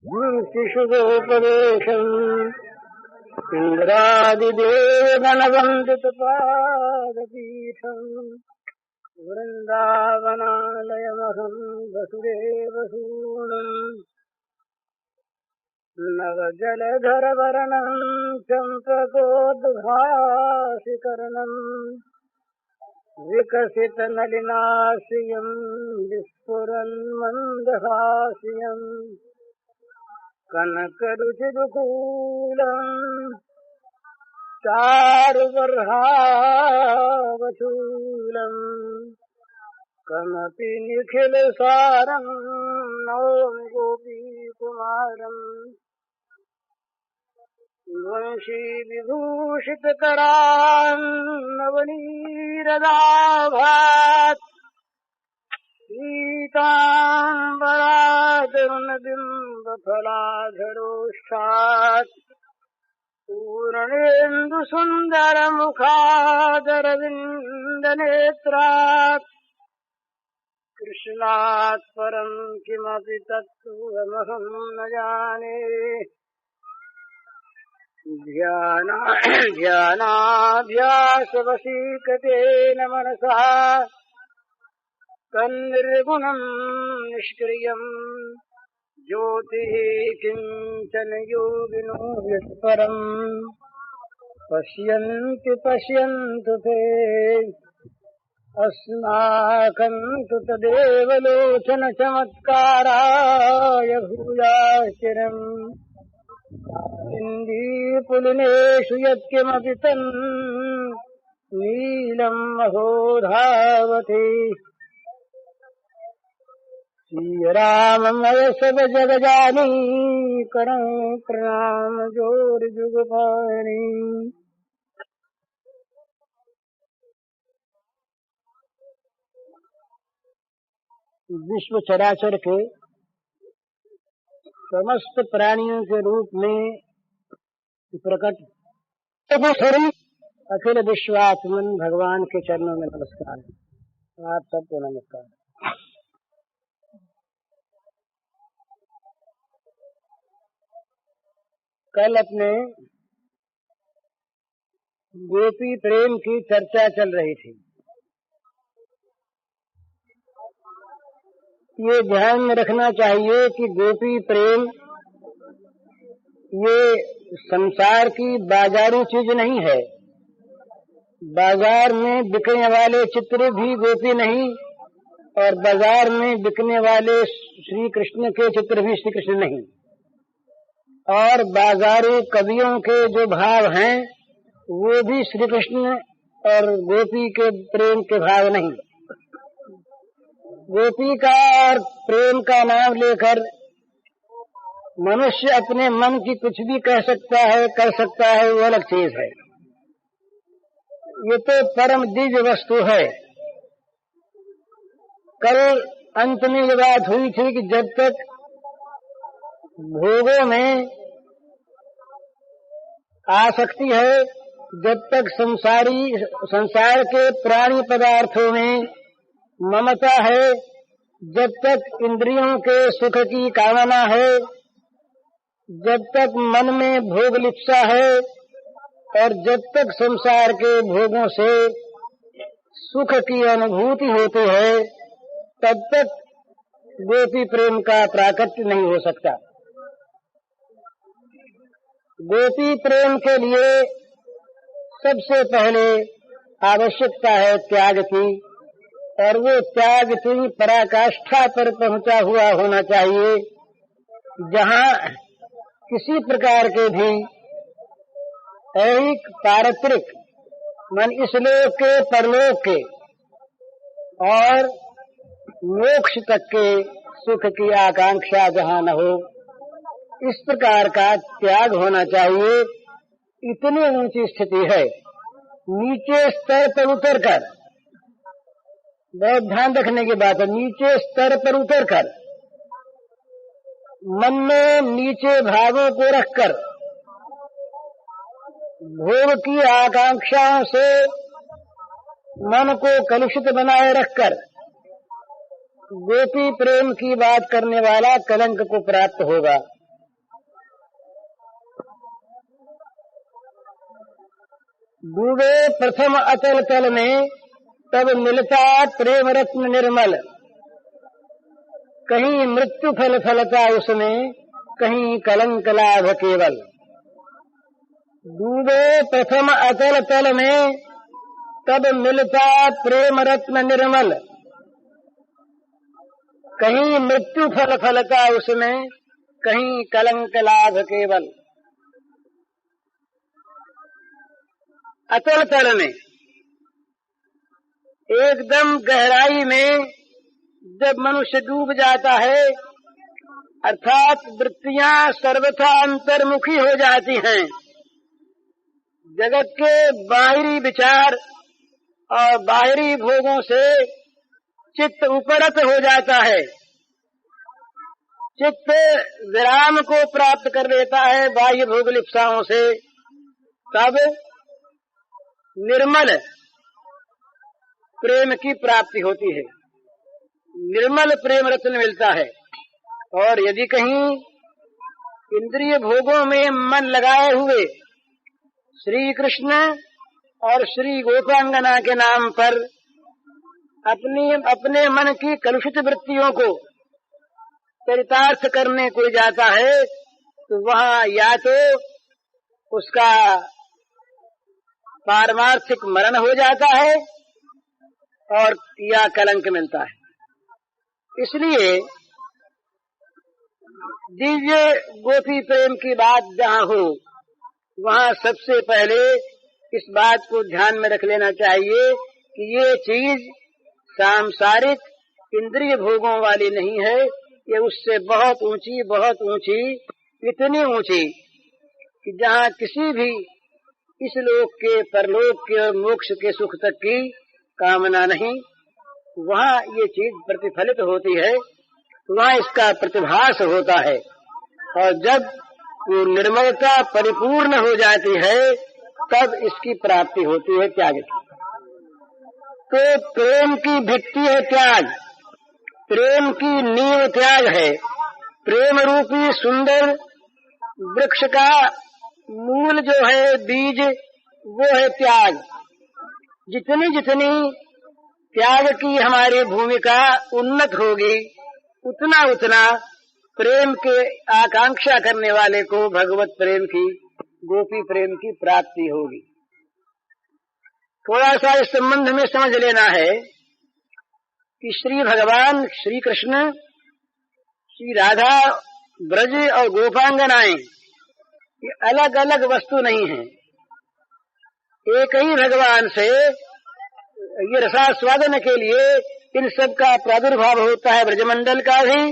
शिशुगोपदेशम् इन्द्रादिदेवगणवन्दितपादपीठम् वृन्दावनालयमहम् वसुदेवसूनुम् नवजलधरवर्णम् चम्पकोद्भासिकर्णम् विकसितनलिनाश्रियम् विस्फुरन्मन्दहास्यम् कनकरुचिरुकूलम् चारुबर्हावचूलम् कमपि निखिलसारम् नौमि गोपीकुमारम् वंशीविभूषितकरान्नवनीरदाभात् पीताम्बरादरुणबिम्बफलाधरोष्ठात् पूर्णेन्दुसुन्दरमुखादरविन्दनेत्रात् कृष्णात् परम् किमपि तत्त्वमहम् न जाने ध्यानाभ्यासवशीकतेन मनसा तन्निर्गुणम् निष्क्रियम् ज्योतिः किञ्चन योगिनो यत्परम् पश्यन्तु ते अस्माकम् तु तदेव लोचन चमत्काराय भूयाश्चिरम् इन्दीपुलिनेषु यत्किमपि तन् नीलम् अहो धावति श्रीराममय सब जगजानीकरम् प्रणाम जोर्जुगपाणि। विश्व चराचर के समस्त प्राणियों के रूप में प्रकट अखिल विश्वात्मन भगवान के चरणों में नमस्कार है। आप सबको नमस्कार। कल अपने गोपी प्रेम की चर्चा चल रही थी। ये ध्यान में रखना चाहिए कि गोपी प्रेम ये संसार की बाजारू चीज नहीं है। बाजार में बिकने वाले चित्र भी गोपी नहीं और बाजार में बिकने वाले श्री कृष्ण के चित्र भी श्री कृष्ण नहीं और बाजारू कवियों के जो भाव हैं वो भी श्री कृष्ण और गोपी के प्रेम के भाव नहीं। गोपी का और प्रेम का नाम लेकर मनुष्य अपने मन की कुछ भी कह सकता है, कर सकता है, वो अलग चीज है। ये तो परम दिव्य वस्तु है। कल अंत में ये बात हुई थी कि जब तक भोगों में आसक्ति है, जब तक संसार के प्राणी पदार्थों में ममता है, जब तक इंद्रियों के सुख की कामना है, जब तक मन में भोग लिप्सा है और जब तक संसार के भोगों से सुख की अनुभूति होती है, तब तक गोपी प्रेम का प्राकट्य नहीं हो सकता। गोपी प्रेम के लिए सबसे पहले आवश्यकता है त्याग की, और वो त्याग की पराकाष्ठा पर पहुंचा हुआ होना चाहिए, जहां किसी प्रकार के भी ऐहिक पारत्रिक मन इस लोक के परलोक के और मोक्ष तक के सुख की आकांक्षा जहां न हो, इस प्रकार का त्याग होना चाहिए। इतनी ऊंची स्थिति है। नीचे स्तर पर उतरकर, बहुत ध्यान रखने की बात है, नीचे स्तर पर उतरकर मन में नीचे भावों को रखकर भोग की आकांक्षाओं से मन को कलुषित बनाए रखकर गोपी प्रेम की बात करने वाला कलंक को प्राप्त होगा। डूबे प्रथम अतल तल में, तब मिलता प्रेम रत्न निर्मल। कहीं मृत्यु फल फलता उसमें, कहीं कलंक लाभ केवल। डूबे प्रथम अतल तल में, तब मिलता प्रेम रत्न निर्मल। कहीं मृत्यु फल फलता उसमें, कहीं कलंक लाभ केवल। अतल तल में, एकदम गहराई में जब मनुष्य डूब जाता है, अर्थात वृत्तियां सर्वथा अंतर्मुखी हो जाती हैं, जगत के बाहरी विचार और बाहरी भोगों से चित्त उपरत हो जाता है, चित्त विराम को प्राप्त कर लेता है बाह्य भोग लिप्साओं से, तब निर्मल प्रेम की प्राप्ति होती है, निर्मल प्रेम रत्न मिलता है। और यदि कहीं इंद्रिय भोगों में मन लगाए हुए श्री कृष्ण और श्री गोपांगना के नाम पर अपने मन की कलुषित वृत्तियों को चरितार्थ करने कोई जाता है, तो वहाँ या तो उसका पारमार्थिक मरण हो जाता है और या कलंक मिलता है। इसलिए दिव्य गोपी प्रेम की बात जहाँ हो, वहाँ सबसे पहले इस बात को ध्यान में रख लेना चाहिए कि ये चीज सांसारिक इंद्रिय भोगों वाली नहीं है, ये उससे बहुत ऊंची, इतनी ऊंची कि जहाँ किसी भी इस लोक के, परलोक के और मोक्ष के सुख तक की कामना नहीं, वहाँ ये चीज प्रतिफलित होती है, वहाँ इसका प्रतिभास होता है। और जब वो निर्मलता परिपूर्ण हो जाती है, तब इसकी प्राप्ति होती है त्याग की। तो प्रेम की भित्ति है त्याग, प्रेम की नींव त्याग है। प्रेम रूपी सुंदर वृक्ष का मूल जो है, बीज, वो है त्याग। जितनी जितनी त्याग की हमारी भूमिका उन्नत होगी, उतना उतना प्रेम के आकांक्षा करने वाले को भगवत प्रेम की, गोपी प्रेम की प्राप्ति होगी। थोड़ा सा इस संबंध में समझ लेना है कि श्री भगवान श्री कृष्ण, श्री राधा, ब्रज और गोपांगनाएं ये अलग अलग वस्तु नहीं है। एक ही भगवान से ये रसास्वादन के लिए इन सब का प्रादुर्भाव होता है, ब्रजमंडल का भी,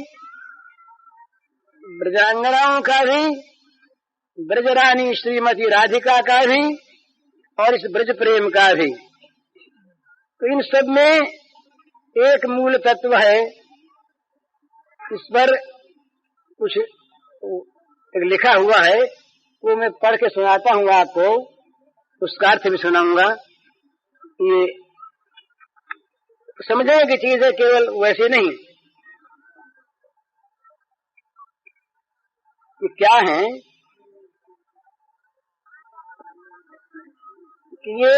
ब्रजांगनाओं का भी, ब्रजरानी श्रीमती राधिका का भी और इस ब्रज प्रेम का भी। तो इन सब में एक मूल तत्व है। इस पर कुछ एक लिखा हुआ है, वो मैं पढ़ के सुनाता हूँ आपको, उसका अर्थ भी सुनाऊंगा। ये समझने की चीज है, केवल वैसे नहीं। ये क्या है कि ये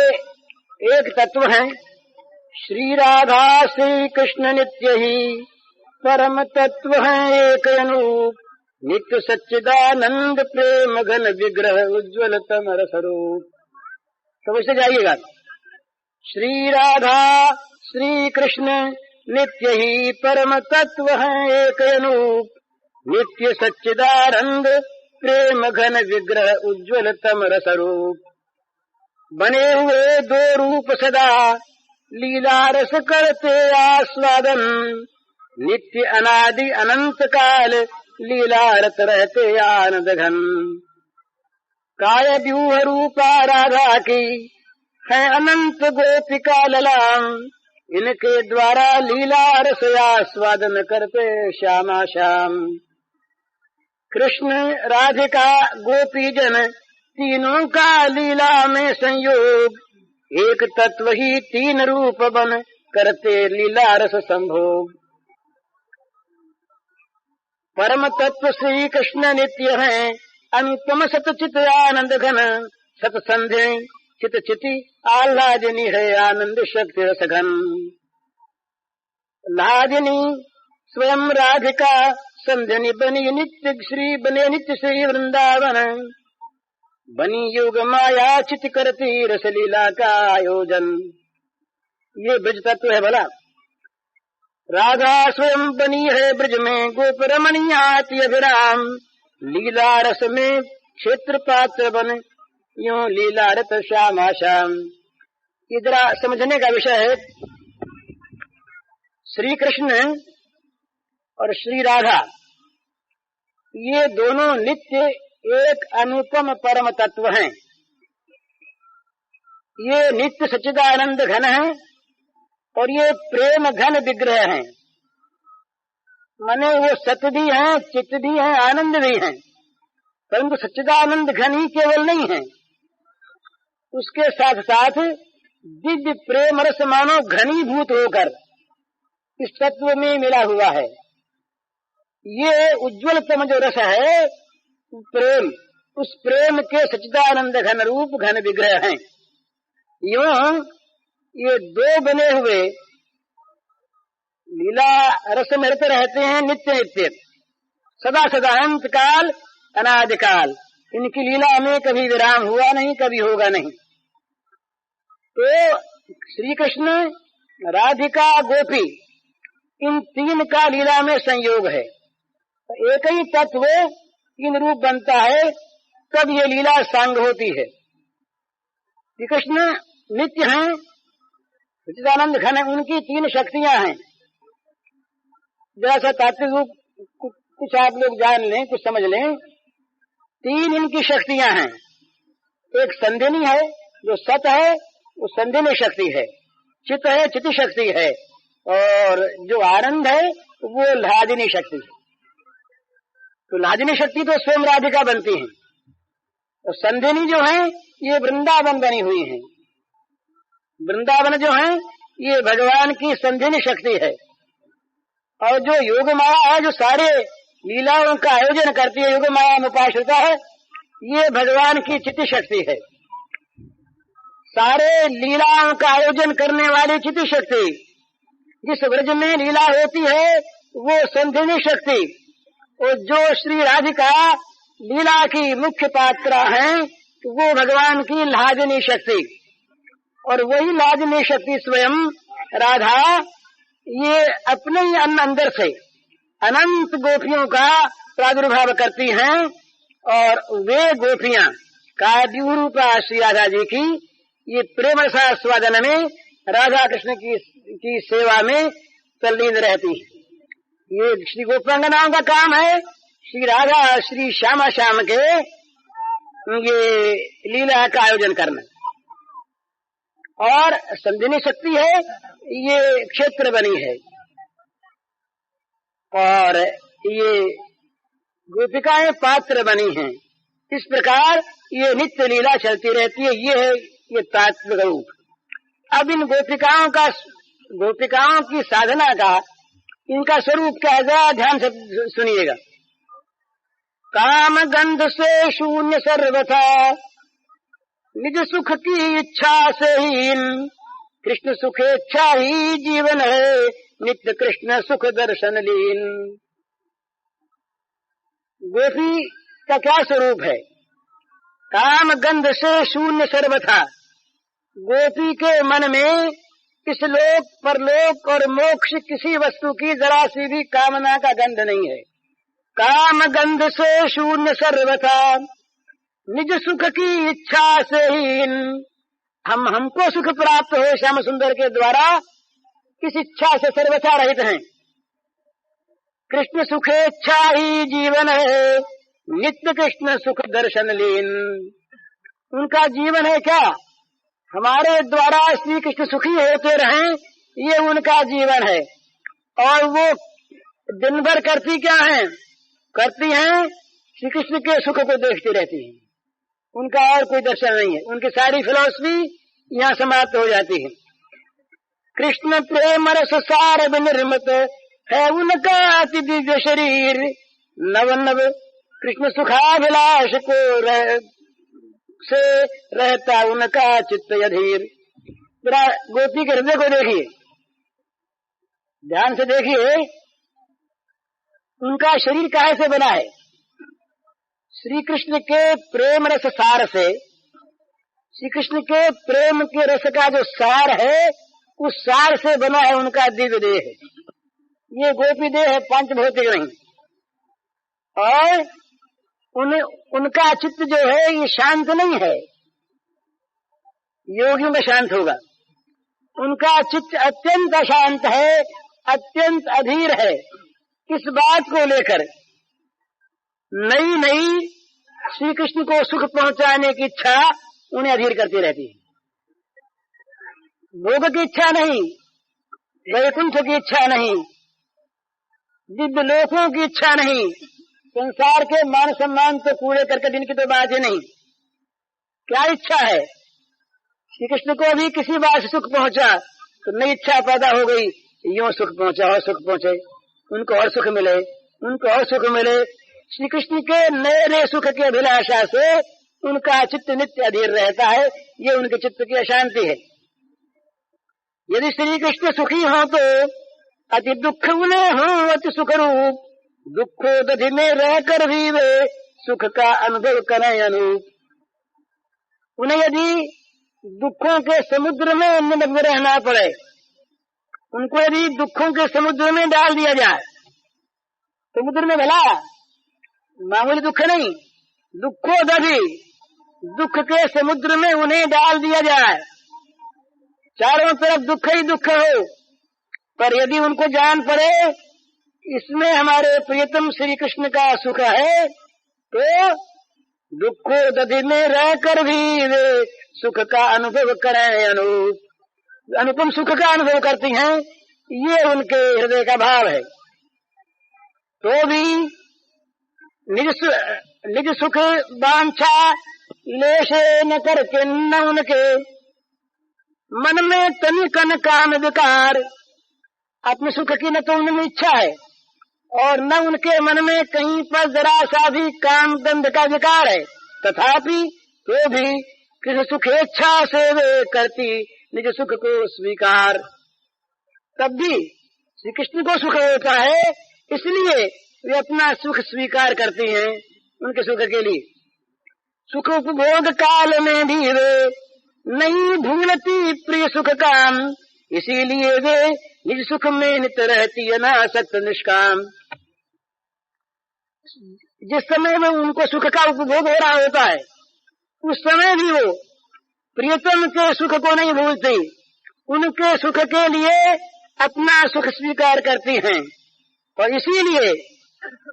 एक तत्व है, श्री राधा श्री कृष्ण नित्य ही परम तत्व है एक अनूप, नित्य सच्चिदानंद प्रेम घन विग्रह उज्ज्वल तमर स्वरूप। तो वैसे जाइएगा, श्री राधा श्री कृष्ण नित्य ही परम तत्व है एक अनूप, नित्य सच्चिदानंद प्रेम घन विग्रह उज्ज्वल तमर स्वरूप। बने हुए दो रूप सदा लीला रस करते आस्वादन, नित्य अनादि अनंत काल लीलारत रहते आनंद घन। काय व्यूह रूपा राधा की है अनंत गोपिका ललाम, इनके द्वारा लीला रस आस्वादन करते श्यामा श्याम। कृष्ण राधिका गोपी जन तीनों का लीला में संयोग, एक तत्व ही तीन रूप बन करते लीला रस संभोग। परम तत्व श्री कृष्ण नित्य है अनुपम सतचित आनंद घन, सतसंधि चित चिति आह्लादिनी है आनंद शक्ति रसघन। लादिनी स्वयं राधिका संध्यनी बनी नित्य श्री वृंदावन। बनी योग माया चित करती रसलीला का आयोजन। ये ब्रज तत्व है भला। राधा स्वयं बनी है ब्रज में गोप रमणीयाति अभिराम। लीला रस में क्षेत्र पात्र बन यूं लीला रत श्यामा श्याम। इधर समझने का विषय है श्री कृष्ण और श्री राधा, ये दोनों नित्य एक अनुपम परम तत्व हैं। ये नित्य सच्चिदानंद घन है और ये प्रेम घन विग्रह हैं। माने वो सत भी हैं, चित्त भी हैं, आनंद भी हैं, परंतु सच्चिदानंद घन ही केवल नहीं है, उसके साथ साथ दिव्य प्रेम रस मानो घनीभूत होकर इस तत्व में मिला हुआ है। ये उज्ज्वलतम जो रस है प्रेम, उस प्रेम के सच्चिदानंद घन रूप घन विग्रह हैं। यूं ये दो बने हुए लीला रस में रहते हैं नित्य नित्य, सदा सदा, अंत काल अनादिकाल। इनकी लीला में कभी विराम हुआ नहीं, कभी होगा नहीं। तो श्री कृष्ण, राधिका, गोपी, इन तीन का लीला में संयोग है। एक ही तत्व तीन रूप बनता है, तब ये लीला सांग होती है। श्री कृष्ण नित्य हैं, सच्चिदानंद घन, उनकी तीन शक्तियां हैं। जरा सा तात्विक रूप कुछ आप लोग जान लें, कुछ समझ लें। तीन इनकी शक्तियां हैं। एक संधिनी है जो सत है, वो संधिनी शक्ति है। चित है, चिति शक्ति है। और जो आनंद है वो लादिनी शक्ति है। तो लादिनी शक्ति तो स्वयं राधिका बनती है, और संधिनी जो है ये वृंदावन बनी हुई है। वृंदावन जो है ये भगवान की संधिनी शक्ति है। और जो योग माया है, जो सारे लीलाओं का आयोजन करती है, योग माया में उपाश्रिता है, ये भगवान की चित्त शक्ति है। सारे लीलाओं का आयोजन करने वाली चित्त शक्ति, जिस ब्रज में लीला होती है वो संधिनी शक्ति, और जो श्री राधिका लीला की मुख्य पात्रा हैं वो भगवान की लादिनी शक्ति। और वही लादिनी शक्ति स्वयं राधा ये अपने ही अंदर से अनंत गोपियों का प्रादुर्भाव करती हैं। और वे गोपियां काव्य रूपा श्री राधा जी की ये प्रेम रसास्वादन में राधा कृष्ण की सेवा में तल्लीन रहती है। ये श्री गोपांगनाओं का काम है, श्री राधा श्री श्यामा श्याम के ये लीला का आयोजन करना। और संधिनी शक्ति है, ये क्षेत्र बनी है। और ये गोपिकाएं पात्र बनी हैं। इस प्रकार ये नित्य लीला चलती रहती है। ये है ये तात्विक रूप। अब इन गोपिकाओं की साधना का, इनका स्वरूप क्या है, जरा ध्यान से सुनिएगा। काम गंध से शून्य सर्वथा, निज सुख की इच्छा से हीन, कृष्ण सुखेच्छा ही जीवन है, नित्य कृष्ण सुख दर्शन लीन। गोपी का क्या स्वरूप है? काम गंध से शून्य सर्वथा। गोपी के मन में इस लोक परलोक और मोक्ष किसी वस्तु की जरा सी भी कामना का गंध नहीं है। काम गंध से शून्य सर्वथा, निज सुख की इच्छा से हीन। हमको सुख प्राप्त हो श्याम सुंदर के द्वारा, किस इच्छा से सर्वथा रहित हैं। कृष्ण सुखेच्छा ही जीवन है, नित्य कृष्ण सुख दर्शन लीन। उनका जीवन है क्या? हमारे द्वारा श्री कृष्ण सुखी होते रहें, ये उनका जीवन है। और वो दिन भर करती क्या है? करती हैं श्री कृष्ण के सुख को देखती रहती हैं। उनका और कोई दर्शन नहीं है। उनकी सारी फिलॉसफी यहाँ समाप्त हो जाती है। कृष्ण प्रेम रस सार निर्मित है उनका अति दिव्य शरीर। नव नव कृष्ण सुखाभिलाष को से रहता उनका चित्त अधीर। जरा गोपी के हृदय को देखिए, ध्यान से देखिए, उनका शरीर काहे से बना है? श्री कृष्ण के प्रेम रस सार से, श्री कृष्ण के प्रेम के रस का जो सार है उस सार से बना है उनका दिव्य देह। ये गोपी देह है, पंच भौतिक नहीं। और उनका चित्त जो है ये शांत नहीं है, योगियों में शांत होगा। उनका चित्त अत्यंत अशांत है, अत्यंत अधीर है। इस बात को लेकर नई नई श्री कृष्ण को सुख पहुंचाने की इच्छा उन्हें अधीर करती रहती है। भोग की इच्छा नहीं, वैकुंठ की इच्छा नहीं, दिव्य लोकों की इच्छा नहीं, संसार के मान सम्मान तो पूरे करके दिन की तो बात ही नहीं। क्या इच्छा है? श्री कृष्ण को अभी किसी बात से सुख पहुंचा तो नई इच्छा पैदा हो गई, यूं सुख पहुंचा और सुख पहुंचे, उनको और सुख मिले, उनको और सुख मिले। श्री कृष्ण के नए नए सुख की अभिलाषा से उनका चित्त नित्य अधीर रहता है। ये उनके चित्त की अशांति है। यदि श्री कृष्ण सुखी हो तो अति दुख उन्हें हो अति सुख रूप, दुखो दधि में रहकर भी वे सुख का अनुभव करें अनूप। उन्हें यदि दुखों के समुद्र में निमग्न रहना पड़े, उनको यदि दुखों के समुद्र में डाल दिया जाए, समुद्र में भला मामूली दुख नहीं, दुखो दधि, दुख के समुद्र में उन्हें डाल दिया जाए, चारों तरफ दुख ही दुख हो, पर यदि उनको जान पड़े इसमें हमारे प्रियतम श्री कृष्ण का सुख है, तो दुखो दधि में रहकर भी वे सुख का अनुभव करें अनूप। अनुपम सुख का अनुभव करती हैं, ये उनके हृदय का भाव है। तो भी निज सुख वांछा लेशे न करके न उनके मन में तनिकन काम विकार। अपने सुख की न तो उनमें इच्छा है और न उनके मन में कहीं पर जरा सा भी काम गंध का विकार है, तथापि तो भी किस सुखेच्छा से वे करती निज सुख को स्वीकार। तब भी श्री कृष्ण को सुख होता है, इसलिए वे अपना सुख स्वीकार करती हैं उनके सुख के लिए। सुख उपभोग काल में भी वे नहीं भूलती प्रिय सुख काम, इसीलिए वे निज सुख में नित रहती अनासक्त निष्काम। जिस समय में उनको सुख का उपभोग हो रहा होता है, उस समय भी वो प्रियतम के सुख को नहीं भूलती, उनके सुख के लिए अपना सुख स्वीकार करती हैं, और इसीलिए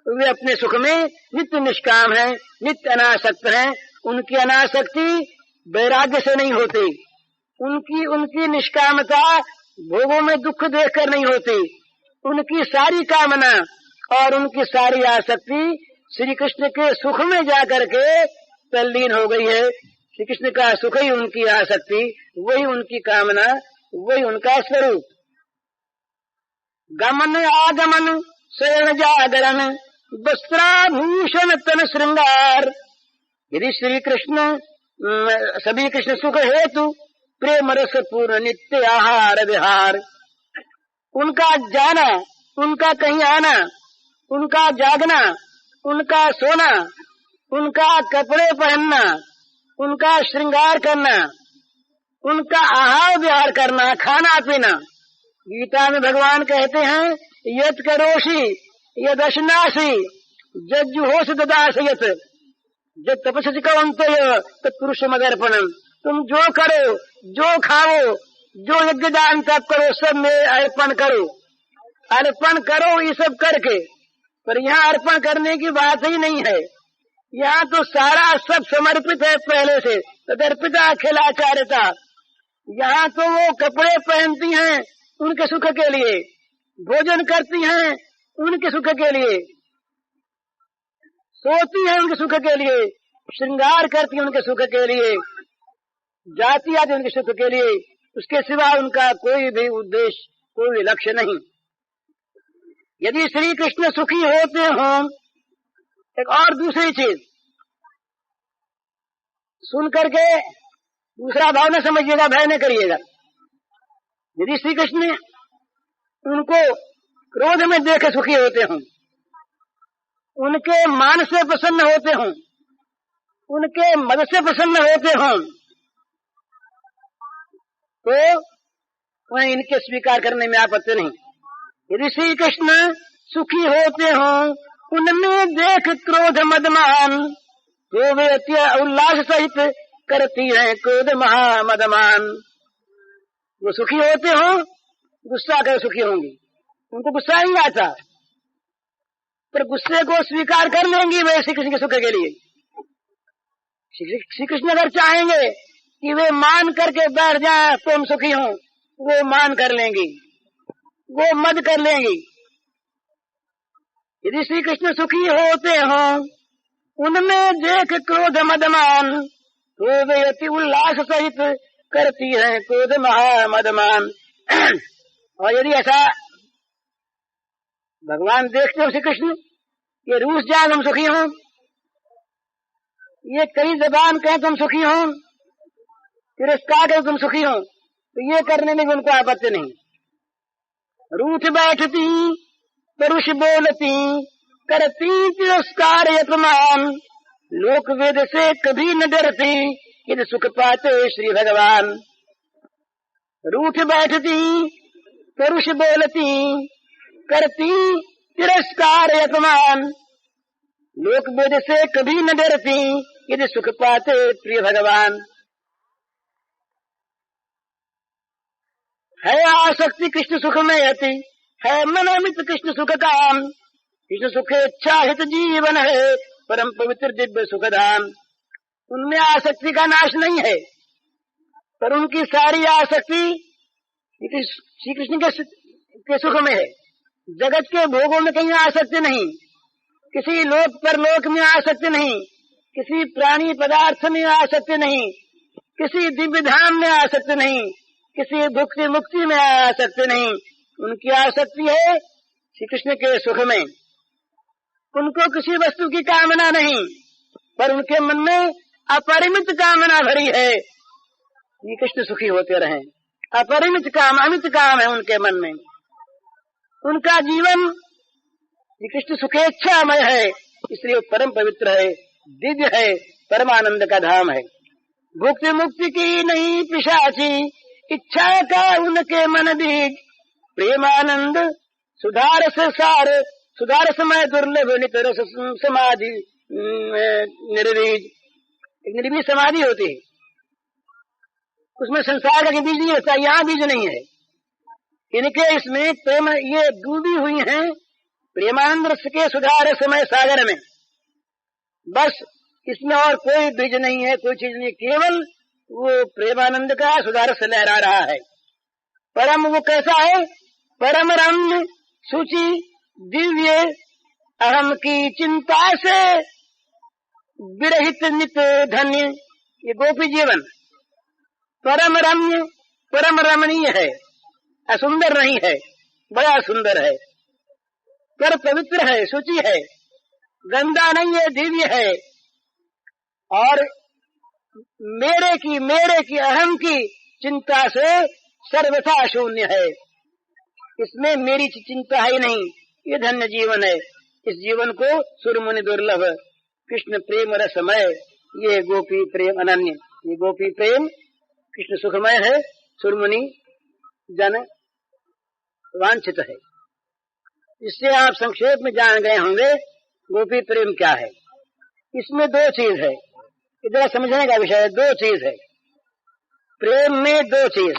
वे अपने सुख में नित्य निष्काम हैं, नित्य अनासक्त हैं। उनकी अनासक्ति वैराग्य से नहीं होती, उनकी निष्कामता भोगों में दुख देखकर नहीं होती। उनकी सारी कामना और उनकी सारी आसक्ति श्री कृष्ण के सुख में जाकर के तल्लीन हो गई है। श्री कृष्ण का सुख ही उनकी आसक्ति, वही उनकी कामना, वही उनका स्वरूप। गमन आगमन शयन जागरण वस्त्राभूषण तन श्रृंगार। यदि श्री कृष्ण सभी कृष्ण सुख हेतु प्रेम रस पूर्ण नित्य आहार विहार। उनका जाना, उनका कहीं आना, उनका जागना, उनका सोना, उनका कपड़े पहनना, उनका श्रृंगार करना, उनका आहार विहार करना, खाना पीना। गीता में भगवान कहते हैं, यत करोषि यद अश्नासि जज्जुहोष ददास यत जब तपस्या कवंतय तत्पुरुष मदर्पणम। तुम जो करो, जो खाओ, जो यज्ञ दान तप करो, सब में अर्पण करो, अर्पण करो ये सब करके। पर यहाँ अर्पण करने की बात ही नहीं है, यहाँ तो सारा सब समर्पित है पहले से, तदर्पिता अखिलाचार्यता। यहाँ तो वो कपड़े पहनती हैं उनके सुख के लिए, भोजन करती हैं उनके सुख के लिए, सोती हैं उनके सुख के लिए, श्रृंगार करती हैं उनके सुख के लिए, जाती आती उनके सुख के लिए। उसके सिवा उनका कोई भी उद्देश्य, कोई भी लक्ष्य नहीं। यदि श्री कृष्ण सुखी होते हों, एक और दूसरी चीज, सुन करके दूसरा भाव न समझिएगा, भय न करिएगा। यदि श्री कृष्ण उनको क्रोध में देख सुखी होते हों, उनके मान से प्रसन्न होते हों, उनके मद से प्रसन्न होते हों, तो वह इनके स्वीकार करने में आपत्ति नहीं। यदि श्री कृष्ण सुखी होते हों, उनमें देख क्रोध मदमान, तो वे अति उल्लास सहित करती हैं क्रोध महामदमान। वो सुखी होते हों, गुस्सा कर सुखी होंगी, उनको गुस्सा नहीं आता, पर गुस्से को स्वीकार कर लेंगी वे श्री कृष्ण के सुख के लिए। श्री कृष्ण अगर चाहेंगे कि वे मान करके बैठ जाए तो हम सुखी हों, वो मान कर लेंगी, वो मद कर लेंगी। यदि श्री कृष्ण सुखी होते हों, उनमें देख क्रोध मदमान, तो वे अति उल्लास सहित करती हैं क्रोध महामदमान। और यदि ऐसा भगवान देखते हो श्री कृष्ण ये रूस जाए हम सुखी हों, ये कई जबान कहें तुम सुखी हों, तिरस्कार करें तुम सुखी हों, तो ये करने में भी उनको आपत्ति नहीं। रूठ बैठती परुष बोलती, करती तिरस्कार अपमान, लोक वेद से कभी न डरती, यदि सुख पाते श्री भगवान। रूठ बैठती परुष बोलती, करती तिरस्कार अपमान, लोक वेद से कभी न डरती, यदि सुख पाते प्रिय भगवान। है आसक्ति कृष्ण सुख में अति, है मन अमित कृष्ण सुख काम, कृष्ण सुख इच्छा हित जीवन है, परम पवित्र दिव्य सुख धाम। उनमें आसक्ति का नाश नहीं है, पर उनकी सारी आसक्ति श्री कृष्ण के सुख में है। जगत के भोगों में कहीं आसक्ति नहीं, किसी लोक पर लोक में आसक्ति नहीं, किसी प्राणी पदार्थ में आसक्ति नहीं, किसी दिव्य धाम में आसक्ति नहीं, किसी भुक्ति मुक्ति में आसक्ति नहीं। उनकी आसक्ति है श्री कृष्ण के सुख में। उनको किसी वस्तु की कामना नहीं, पर उनके मन में अपरिमित कामना भरी है, ये कृष्ण सुखी होते रहें। अपरिमित काम, अमित काम है उनके मन में। उनका जीवन श्री कृष्ण सुखेच्छामय है, इसलिए परम पवित्र है, दिव्य है, परमानंद का धाम है। भुक्ति मुक्ति की नहीं पिशाची, इच्छा का उनके मन बीज, प्रेमानंद सुधारस सार, सुधारस में दुर्लभ नितर समाधि निर्बीज। निर्बीज समाधि होती है, उसमें संसार का बीज नहीं होता, यहाँ बीज नहीं है। इनके इसमें प्रेम, ये डूबी हुई हैं प्रेमानंद रस के सुधार समय सागर में, बस इसमें और कोई बीज नहीं है, कोई चीज नहीं, केवल वो प्रेमानंद का सुधार से लहरा रहा है। परम वो कैसा है? परम रम्य सुचि दिव्य, अहम की चिंता से विरहित नित धन्य, ये गोपी जीवन परम रम्य, परम रमणीय है, असुंदर नहीं है, बड़ा सुंदर है, पर पवित्र है, शुचि है, गंदा नहीं है, दिव्य है। और मेरे की अहम की चिंता से सर्वथा शून्य है, इसमें मेरी चिंता है नहीं, ये धन्य जीवन है। इस जीवन को सुरमुनि दुर्लभ, कृष्ण प्रेम रसमय, ये गोपी प्रेम अनन्य, ये गोपी प्रेम कृष्ण सुखमय है, सुरमुनि जन वांछित है। इससे आप संक्षेप में जान गए होंगे गोपी प्रेम क्या है। इसमें दो चीज है, इधर समझने का विषय है, दो चीज है प्रेम में, दो चीज।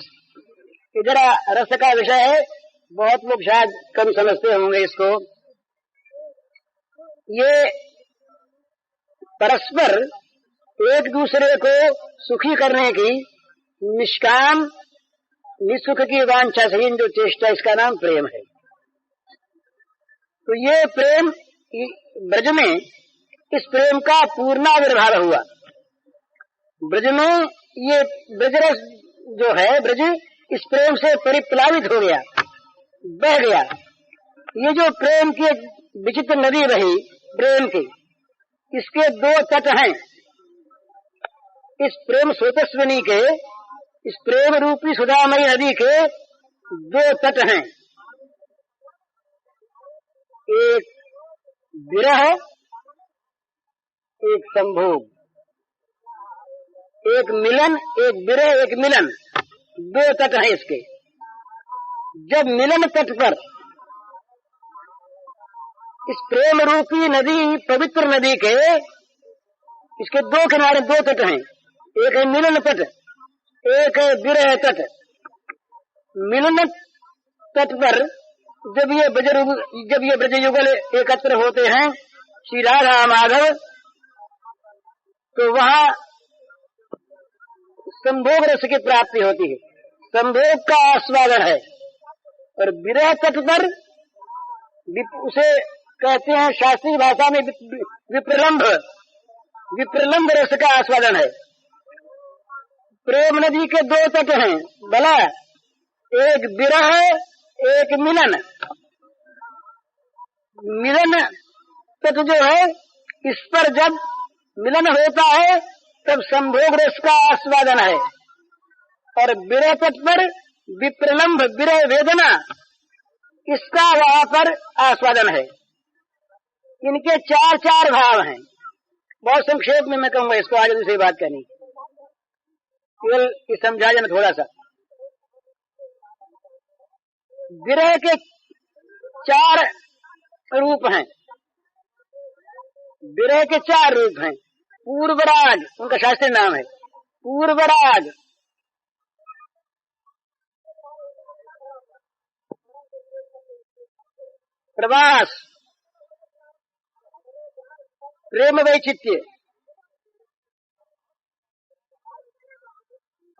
इधर रस का विषय है, बहुत लोग शायद कम समझते होंगे इसको। ये परस्पर एक दूसरे को सुखी करने की निष्काम निसुख की वांछा से जो चेष्टा, इसका नाम प्रेम है। तो ये प्रेम ब्रज में, इस प्रेम का पूर्णाविर्भाव हुआ ब्रज में। ये ब्रजरस जो है, ब्रज इस प्रेम से परिप्लावित हो गया, बह गया। ये जो प्रेम की विचित्र नदी रही प्रेम की, इसके दो तट हैं। इस प्रेम स्रोतस्विनी के, इस प्रेम रूपी सुधामयी नदी के दो तट हैं, एक विरह, एक संभोग, एक मिलन, एक विरह, एक मिलन, दो तट हैं इसके। जब मिलन तट पर इस प्रेम रूपी नदी, पवित्र नदी के, इसके दो किनारे, दो तट हैं, एक है मिलन तट, एक है विरह तट। मिलन तट पर जब ये ब्रज युगल एकत्र होते हैं, श्री राधा माधव, तो वहां संभोग रस की प्राप्ति होती है, संभोग का आस्वादन है। और विरह तट पर उसे कहते हैं शास्त्रीय भाषा में विप्रलंभ, विप्रलंब रस का आस्वादन है। प्रेम नदी के दो तट हैं, भला एक विरह, एक मिलन। मिलन तट जो है, इस पर जब मिलन होता है तब संभोग रस का आस्वादन है, और विरह तट पर विप्रलंभ, विरह वेदना, इसका वहां पर आस्वादन है। इनके चार चार भाव हैं। बहुत संक्षेप में मैं कहूंगा इसको, आज दूसरी बात कहनी, केवल समझा जाए थोड़ा सा। विरह के चार रूप हैं, विरह के चार रूप हैं। पूर्वराग उनका शास्त्रीय नाम है, पूर्वराग, प्रवास, प्रेम वैचित्य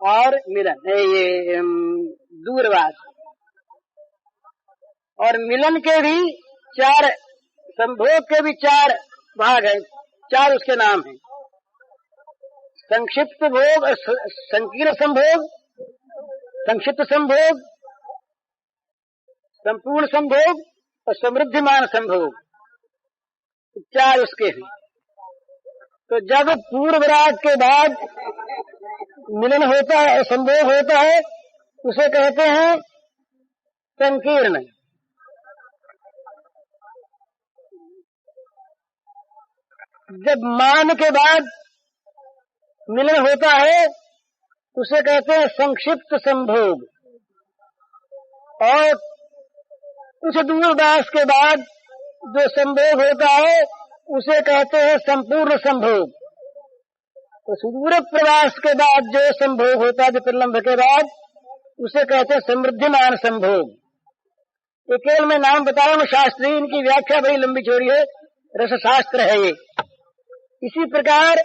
और मिलन, ये दूरवास। और मिलन के भी चार, संभोग के भी चार भाग हैं, चार उसके नाम हैं। संक्षिप्त भोग, संकीर्ण संभोग, संक्षिप्त संभोग, संपूर्ण संभोग और समृद्धिमान संभोग, चार उसके हैं। तो जब पूर्व राग के बाद मिलन होता है, संभोग होता है, उसे कहते हैं संकीर्ण। जब मान के बाद मिलन होता है, उसे कहते हैं संक्षिप्त संभोग। और उस दूरदास के बाद जो संभोग होता है, उसे कहते हैं संपूर्ण संभोग। तो सुदूर प्रवास के बाद जो संभोग होता है, विप्रलंभ के बाद, उसे कहते हैं समृद्धिमान संभोग। ये केवल मैं नाम बता रहा हूँ, शास्त्री, इनकी व्याख्या बड़ी लंबी चौड़ी है, रसशास्त्र है ये। इसी प्रकार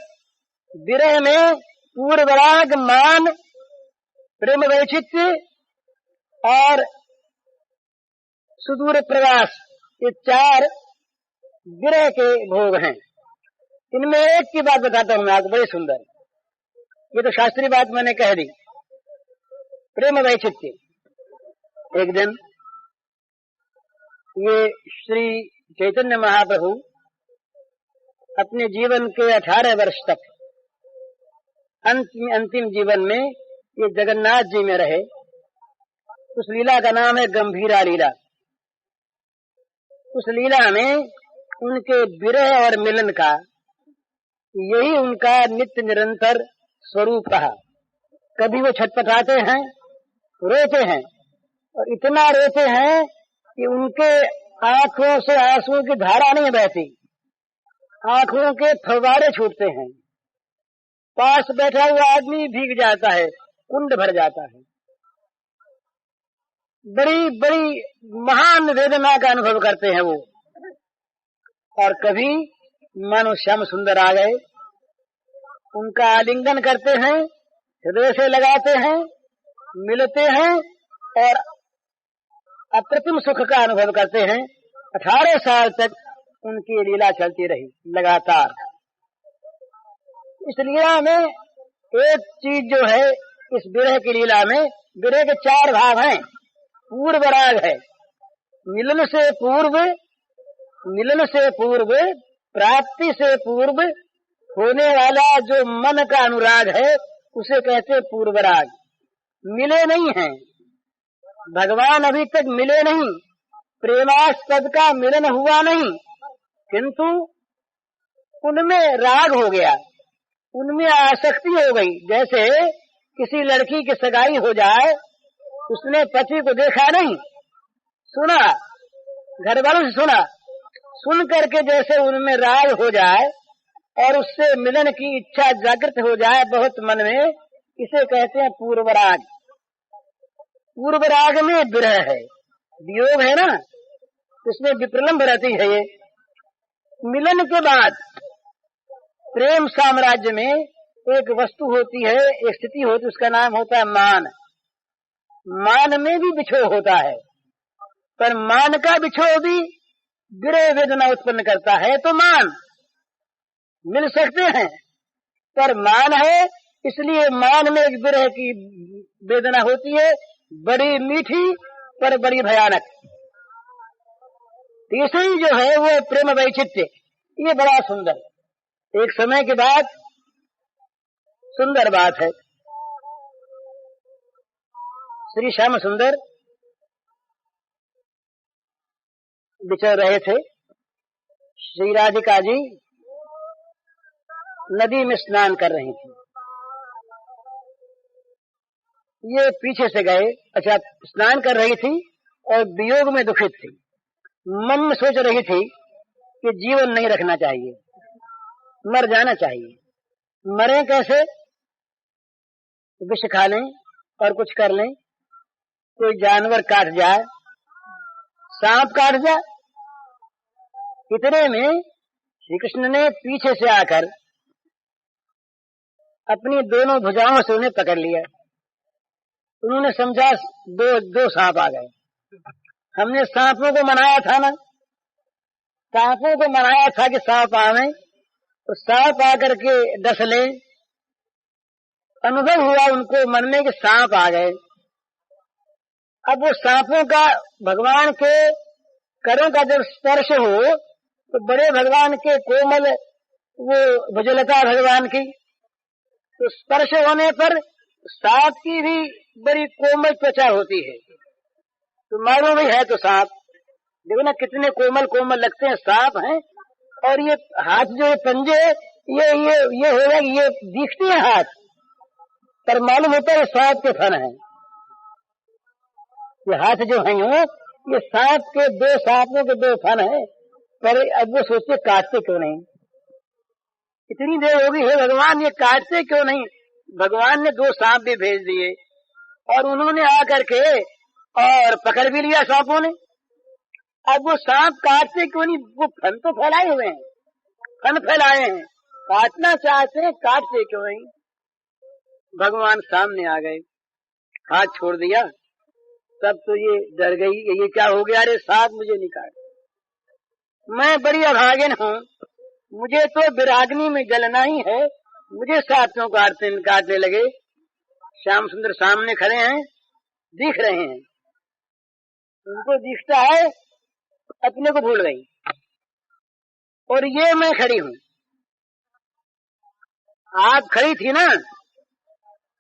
विरह में पूर्वराग, मान, प्रेम वैचित्य और सुदूर प्रवास, ये चार विरह के भोग हैं। इनमें एक की बात बताता हूं मैं आपको, बड़ी सुंदर, ये तो शास्त्रीय बात मैंने कह दी। प्रेम वैचित्य, एक दिन ये श्री चैतन्य महाप्रभु अपने जीवन के 18 वर्ष तक, अंतिम जीवन में ये जगन्नाथ जी में रहे। उस लीला का नाम है गंभीरा लीला। उस लीला में उनके विरह और मिलन का, यही उनका नित्य निरंतर स्वरूप रहा। कभी वो छटपटाते हैं, रोते हैं, और इतना रोते हैं कि उनके आंखों से आंसुओं की धारा नहीं बहती, आंखों के फव्वारे छूटते हैं। पास बैठा हुआ आदमी भीग जाता है, कुंड भर जाता है। बड़ी बड़ी महान वेदना का अनुभव करते हैं वो। और कभी मानो श्याम सुंदर आ गए, उनका आलिंगन करते हैं, हृदय से लगाते हैं, मिलते हैं और अप्रतिम सुख का अनुभव करते हैं। 18 साल तक उनकी लीला चलती रही लगातार। इस लीला में एक चीज जो है, इस विरह की लीला में, विरह के 4 भाव हैं। पूर्व राग है, मिलन से पूर्व, मिलन से पूर्व, प्राप्ति से पूर्व, होने वाला जो मन का अनुराग है उसे कहते पूर्वराग। मिले नहीं हैं भगवान, अभी तक मिले नहीं, प्रेमास्पद का मिलन हुआ नहीं, किंतु उनमें राग हो गया, उनमें आसक्ति हो गई। जैसे किसी लड़की की सगाई हो जाए, उसने पति को देखा नहीं, सुना, घर वालों से सुना, सुन करके जैसे उनमें राग हो जाए और उससे मिलन की इच्छा जागृत हो जाए बहुत मन में, इसे कहते हैं पूर्वराग। पूर्वराग में विरह है, वियोग है ना, इसमें विप्रलंब रहती है। ये मिलन के बाद प्रेम साम्राज्य में एक वस्तु होती है, एक स्थिति होती है, उसका नाम होता है मान। मान में भी बिछोह होता है, पर मान का बिछोह भी विरह वेदना उत्पन्न करता है। तो मान मिल सकते हैं, पर मान है, इसलिए मान में एक विरह की वेदना होती है, बड़ी मीठी पर बड़ी भयानक। तीसरी जो है वो प्रेम वैचित्र्य, ये बड़ा सुंदर, एक समय के बाद सुंदर बात है। श्री श्याम सुंदर विचर रहे थे, श्री राधिका जी नदी में स्नान कर रही थी, ये पीछे से गए। अच्छा, स्नान कर रही थी और वियोग में दुखित थी, मन में सोच रही थी कि जीवन नहीं रखना चाहिए, मर जाना चाहिए। मरे कैसे? विष खा लें और कुछ कर लें, कोई जानवर काट जाए, सांप काट जाए। इतने में श्री कृष्ण ने पीछे से आकर अपनी दोनों भुजाओं से उन्हें पकड़ लिया। उन्होंने समझा दो सांप आ गए। हमने सांपों को मनाया था ना, सांपों को मनाया था कि सांप आवे तो सांप आकर के डस ले। अनुभव हुआ उनको मन में कि सांप आ गए। अब वो सांपों का भगवान के करों का जब स्पर्श हो तो बड़े भगवान के कोमल वो भुजलता भगवान की, तो स्पर्श होने पर सांप की भी बड़ी कोमल त्वचा होती है। तो मालूम भी है तो सांप, देखो ना कितने कोमल कोमल लगते हैं, सांप हैं। और ये हाथ जो पंजे ये होगा कि ये दिखते हैं हाथ, पर मालूम होता है सांप के फन है। ये हाथ जो है ये सांप के, दो सांपों के दो फन है। पर अब वो सोचते काटते क्यों नहीं, इतनी देर होगी है भगवान, ये काटते क्यों नहीं। भगवान ने दो सांप भी भेज दिए और उन्होंने आकर के और पकड़ भी लिया सांपों ने। अब वो सांप काटते क्यों नहीं, वो फन तो फैलाए हुए हैं, फन फैलाए हैं, काटना चाहते हैं, काटते क्यों नहीं। भगवान सामने आ गए, हाथ छोड़ दिया, तब तो ये डर गई, ये क्या हो गया, अरे सांप मुझे नहीं काट, मैं बड़ी अभागिन हूँ, मुझे तो विराग्नि में जलना ही है, मुझे सांपों काटने लगे। श्याम सुंदर सामने खड़े हैं, दिख रहे हैं, उनको दिखता है, अपने को भूल गई। और ये मैं खड़ी हूँ, आप खड़ी थी ना,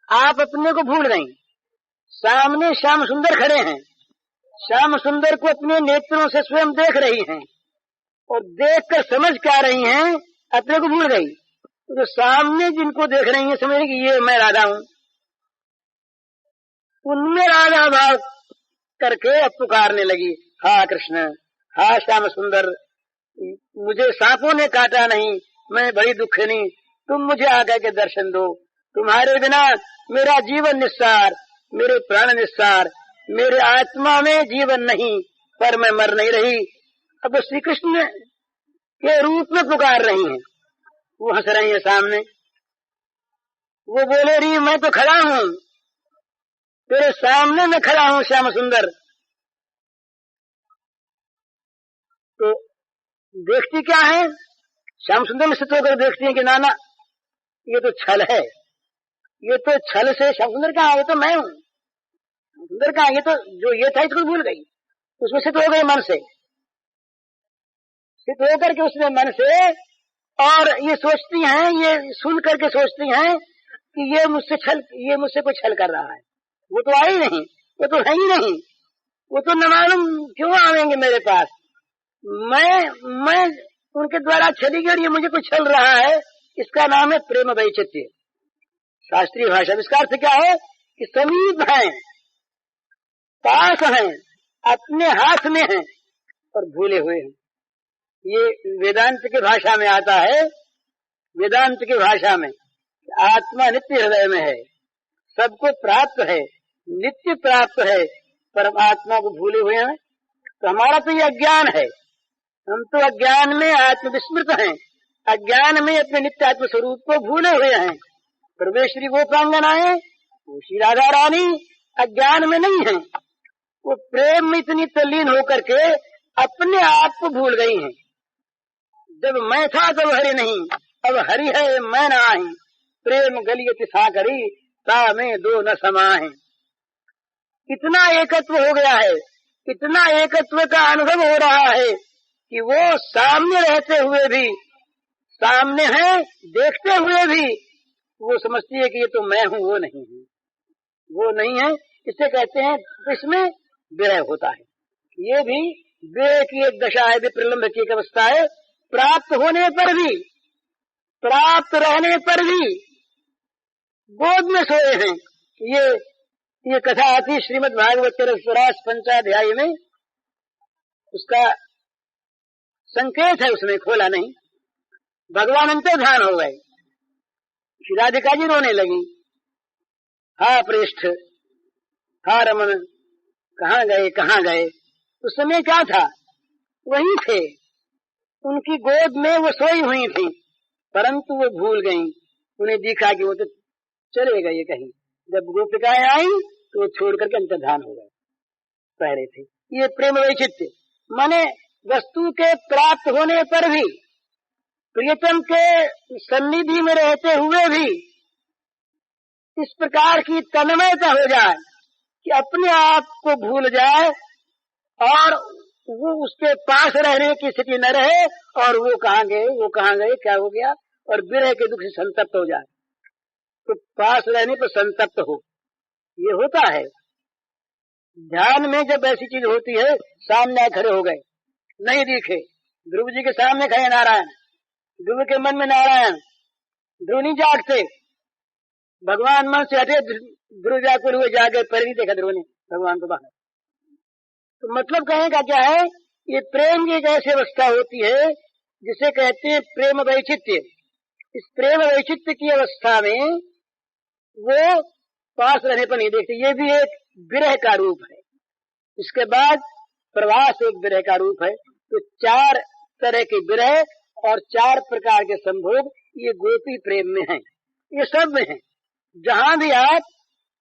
आप अपने को भूल गई। सामने श्याम सुंदर खड़े हैं, श्याम सुंदर को अपने नेत्रों से स्वयं देख रही हैं और देखकर समझ क्या रही हैं, अपने को भूल गई। तो सामने जिनको देख रही हैं समझ कि ये मैं राधा हूँ, उनमें राधा भाव करके अब पुकारने लगी, हा कृष्ण, हा श्याम सुंदर, मुझे सांपों ने काटा नहीं, मैं बड़ी दुखनी, तुम मुझे आकर के दर्शन दो, तुम्हारे बिना मेरा जीवन निस्सार, मेरे प्राण निस्सार, मेरे आत्मा में जीवन नहीं, पर मैं मर नहीं रही। अब श्री कृष्ण के रूप में पुकार रही हैं, वो हंस रही है सामने, वो बोले रही मैं तो खड़ा हूँ, तेरे सामने मैं खड़ा हूँ श्याम सुंदर। तो देखती क्या है, श्याम सुंदर निश्चित होकर देखती है कि नाना ये तो छल है, ये तो छल से श्याम सुंदर कहाँ, ये तो मैं हूँ, सुंदर कहाँ, ये तो जो ये था इसको भूल गई, उसमें सिद्ध हो गई मन से, सिद्ध होकर के उसने मन से और ये सोचती हैं, ये सुन करके सोचती हैं कि ये मुझसे कोई छल कर रहा है। वो तो आई नहीं, वो तो है ही नहीं, वो तो न मालूम क्यों आवेंगे मेरे पास। मैं उनके द्वारा चली गई और ये मुझे कुछ छल रहा है। इसका नाम है प्रेम वैचित्र्य शास्त्रीय भाषा। इसका अर्थ क्या है कि समीप हैं, पास हैं, अपने हाथ में हैं और भूले हुए हैं। ये वेदांत की भाषा में आता है। वेदांत की भाषा में आत्मा नित्य हृदय में है, सबको प्राप्त है, नित्य प्राप्त है, परमात्मा को भूले हुए हैं। तो हमारा तो ये अज्ञान है, हम तो अज्ञान में आत्मविस्मृत हैं, अज्ञान में अपने नित्य आत्म स्वरूप को भूले हुए हैं। परमेश्वरी गोपांगनाएं, वो श्री राधा रानी अज्ञान में नहीं है, वो प्रेम में इतनी तल्लीन होकर के अपने आप को भूल गई हैं। जब मैं था तब हरि नहीं, अब हरि है मैं नाही, प्रेम गलियत साकरी ता में दो न समाहे। इतना एकत्व हो गया है, इतना एकत्व का अनुभव हो रहा है कि वो सामने रहते हुए भी, सामने है देखते हुए भी वो समझती है कि ये तो मैं हूँ, वो नहीं है, वो नहीं है। इसे कहते हैं, इसमें विरह होता है। ये भी विरह की एक दशा है, विप्रलम्ब की एक अवस्था है। प्राप्त होने पर भी, प्राप्त रहने पर भी गोद में सोए हैं। ये कथा आती श्रीमद् भागवत के रसरास पंचाध्याय में, उसका संकेत है, उसमें खोला नहीं। भगवान अंतर्धान हो गए, श्री राधिका जी रोने लगी, हा प्रेष्ठ, हा रमन, कहाँ गए कहाँ गए। उस समय क्या था, वही थे, उनकी गोद में वो सोई हुई थी, परंतु वो भूल गईं। उन्हें दिखा कि वो तो चले गए कहीं। जब गोपिकाएं आई तो छोड़ करके अंतर्धान हो गए, पहले थे। ये प्रेम वैचित्र्य माने वस्तु के प्राप्त होने पर भी, प्रियतम के सन्निधि में रहते हुए भी इस प्रकार की तन्मयता हो जाए कि अपने आप को भूल जाए और वो उसके पास रहने की स्थिति न रहे, और वो कहाँ गए, वो कहाँ गए, क्या हो गया, और विरह के दुख से संतप्त हो जाए। तो पास रहने पर संतप्त हो, ये होता है। ध्यान में जब ऐसी चीज होती है, सामने खड़े हो गए, नहीं दिखे, ध्रुव जी के सामने खड़े नारायण, ध्रुव के मन में नारायण, ध्रुव नहीं जागते, भगवान मन से हटे, ध्रुव व्याकुल हुए, जागे, पर नहीं देखा ध्रुव ने भगवान को बाहर। तो मतलब कहने का क्या है, ये प्रेम की एक ऐसी अवस्था होती है जिसे कहते हैं प्रेम वैचित्र्य। इस प्रेम वैचित्र्य की अवस्था में वो पास रहने पर नहीं देखते। ये भी एक विरह का रूप है। इसके बाद प्रवास एक विरह का रूप है। तो 4 तरह के विरह और 4 प्रकार के संभोग ये गोपी प्रेम में हैं, ये सब में हैं। जहां भी आप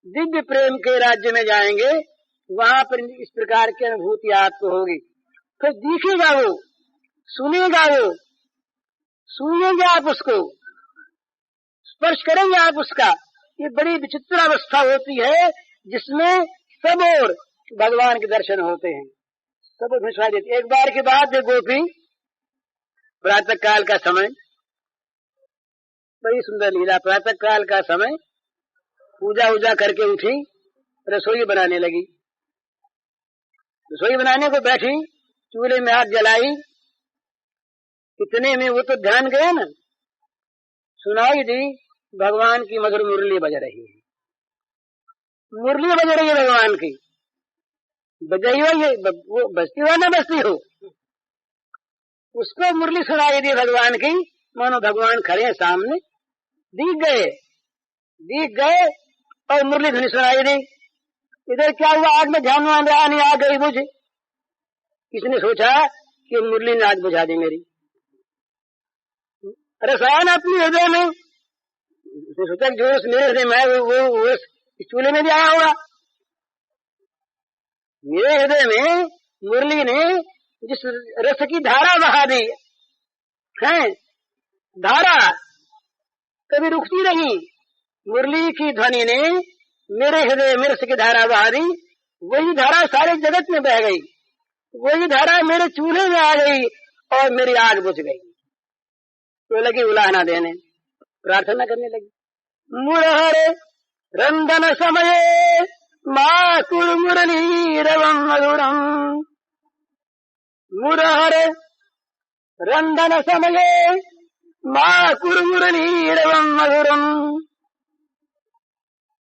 दिव्य प्रेम के राज्य में जाएंगे, वहां पर इस प्रकार की अनुभूति आपको होगी। फिर दिखेगा वो, सुनेगा वो, सुनेंगे आप उसको, स्पर्श करेंगे आप उसका। ये बड़ी विचित्र अवस्था होती है जिसमें सब और भगवान के दर्शन होते हैं, सब और भिषा देती। एक बार की बात है, गोपी प्रातः काल का समय, बड़ी सुंदर लीला। प्रातः काल का समय, पूजा उजा करके उठी, रसोई बनाने लगी। रसोई बनाने को बैठी, चूल्हे में आग जलाई, इतने में वो तो ध्यान गया ना, सुनाई दी भगवान की मधुर मुरली बज रही है। मुरली बज रही है भगवान की, बजाई हो, ये वो बजती हो ना बजती हो, उसको मुरली सुनाई दी भगवान की, मानो भगवान खड़े हैं सामने। दिख गए और मुरली ध्वनि सुनाई दी। इधर क्या हुआ, आग में ध्यान मान रहा नहीं, आग गई बुझ। किसने सोचा कि मुरली ने आग बुझा दी मेरी। रसायन अपने हृदय में, सोचा जो मेरे हृदय में वो इस चूल्हे में भी आया होगा। मेरे हृदय में मुरली ने जिस रस की धारा बहा दी है, धारा कभी रुकती नहीं। मुरली की ध्वनि ने मेरे हृदय में रस की धारा बहा दी, वही धारा सारे जगत में बह गई, वही धारा मेरे चूल्हे में आ गई और मेरी आग बुझ गई। तो लगी उलाहना देने, प्रार्थना करने लगी। मुरहरे रंदन समये माकुर मुरलीरवं मधुरम। मुरहरे रंदन समये माकुर मुरलीरवं मधुरम।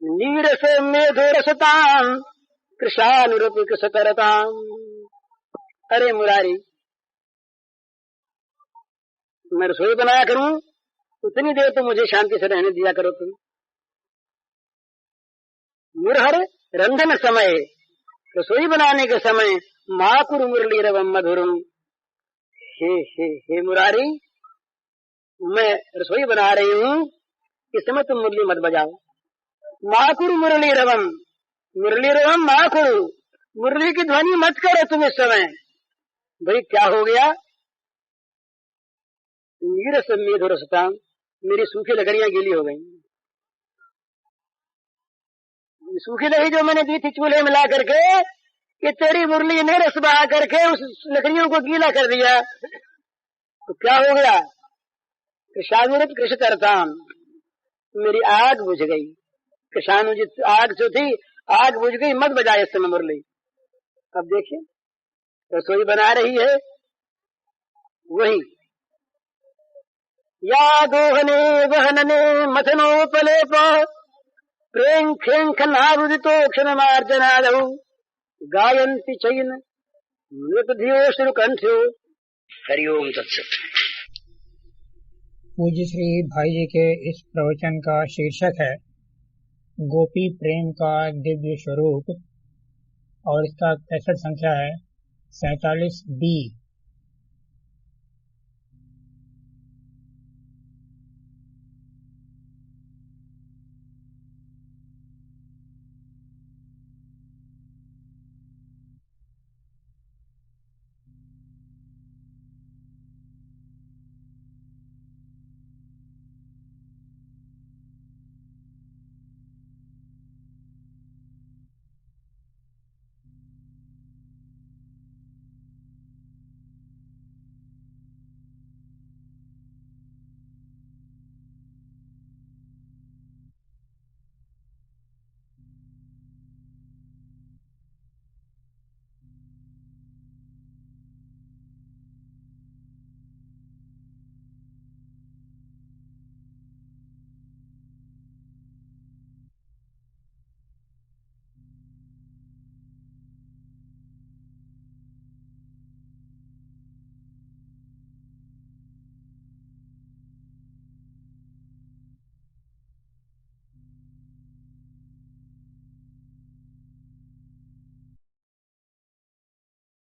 नीरस मेधुरसतां कृशानुरूपिक सतरतां। अरे मुरारी, मैं रसोई बनाया करूं, उतनी देर तो मुझे शांति से रहने दिया करो तुम। मुरहर रंधन समय, रसोई बनाने के समय, माकुरु मुरलीरवं मधुरम। हे मुरारी, मैं रसोई बना रही हूं, इस समय तुम मुरली मत बजाओ। माकुरु मुरलीरवं, मुरलीरवं माकुरु, मुरली की ध्वनि मत करो तुम इस समय। भाई क्या हो गया? नीरस मेधुरसतां, मेरी सूखी लकड़ियां गीली हो गई। सूखी लकड़ी जो मैंने दी थी चूल्हे मिला करके, कि तेरी मुरली ने रस बहा करके उस लकड़ियों को गीला कर दिया। तो क्या हो गया? कृषानुरूप कृषि करतां, मेरी आग बुझ गई। कृषानुजित आग जो थी, आग बुझ गई, मत बजाए इस समय मुरली। अब देखिए, रसोई बना रही है वही, या दोहने वहनने मथनोपलेप प्रेम खेंख नारुदितो क्षण मार्जनादौ गायन्ति चैन मृतधियो श्रुकंठ्यो। हरिओम तत्सत। पूज्य श्री भाई जी के इस प्रवचन का शीर्षक है गोपी प्रेम का दिव्य स्वरूप, और इसका कैसेट संख्या है 47B।